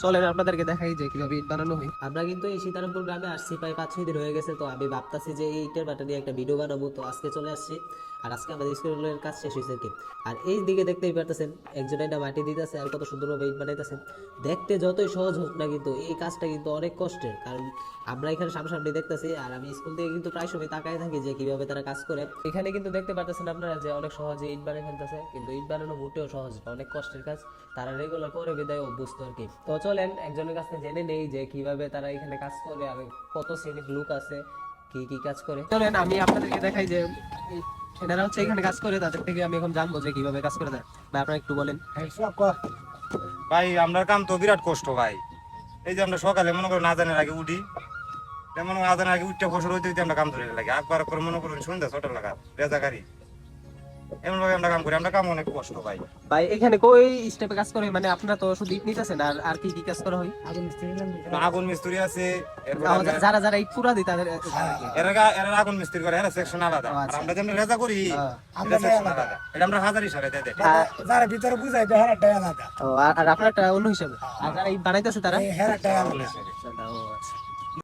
চলেন আপনাদেরকে দেখাই যে কিভাবে ইট বানানো হয়। আমরা কিন্তু এই সীতারামপুর গ্রামে আসছি প্রায় 5-6 দিন হয়ে গেছে। তো আমি ভাবতাছি যে এই ইটের বাটা নিয়ে একটা ভিডিও বানাবো। তো আজকে চলে আসছি, আর আজকে আমাদের স্কুলের কাজ শেষ হয়েছে কি। আর এই দিকে দেখতেই পারতেছেন একজন এটা মাটি দিতেছে আর কত সুন্দরভাবে ইট বানাইতেছেন। দেখতে যতই সহজ হোক না, কিন্তু এই কাজটা কিন্তু অনেক কষ্টের। কারণ আমরা এখানে সামনাসামনি দেখতেছি, আর আমি স্কুল থেকে কিন্তু প্রায় সময় তাকায় থাকি যে কিভাবে তারা কাজ করে। এখানে কিন্তু দেখতে পারতেছেন আপনারা যে অনেক সহজে ইট বানিয়ে ফেলতেছে, কিন্তু ইট বানানো মোটেও সহজ না, অনেক কষ্টের কাজ। তারা রেগুলার করে বিদায় অভ্যস্ত আর কি। তো চলেন একজনের কাছ থেকে জেনে নেই যে কিভাবে তারা এখানে কাজ করে, আর কত শ্রেণীর লোক আছে, কি কি কাজ করে। চলেন আমি আপনাদেরকে দেখাই যে এনারা হচ্ছে এখানে কাজ করে, তাদের থেকে আমি এখন জানবো যে কিভাবে কাজ করে দেয়। ভাই আপনারা একটু বলেন। ভাই আমরা কাম তো বিরাট কষ্ট ভাই। এই যে আমরা সকালে মনে করো আজানের আগে উঠি, যেমন আজানের আগে উঠতে ফসল হইতে হইতে আমরা কাম ধরে লাগে। একবার করে মনে করুন সন্ধ্যা 6টা লাগা রেজাকারি, এমন ভাবে আমরা কাম করি। আমরা কাম অনেক কষ্ট ভাই। ভাই এখানে কই স্টেপে কাজ করে, মানে আপনারা তো শুধু ইট নিতেছেন, আর আর কি কি কাজ করা হয়? আগুন মিস্ত্রি আছে, যারা যারা ইট পুরা দিই তাদের এরা আগুন মিস্ত্রি করে, এরা সেকশন আলাদা। আর আমরা যেমন রেজা করি এটা সেকশন আলাদা। এটা আমরা হাজারি সারে দেয়। যারা ভিতরে বুঝাই দেয় হেরাটাই আলাদা। আর আপনারটা অন্য হিসাবে, আর যারা ইট বানাইতেছে তারা হেরাটাই আলাদা। ও আচ্ছা।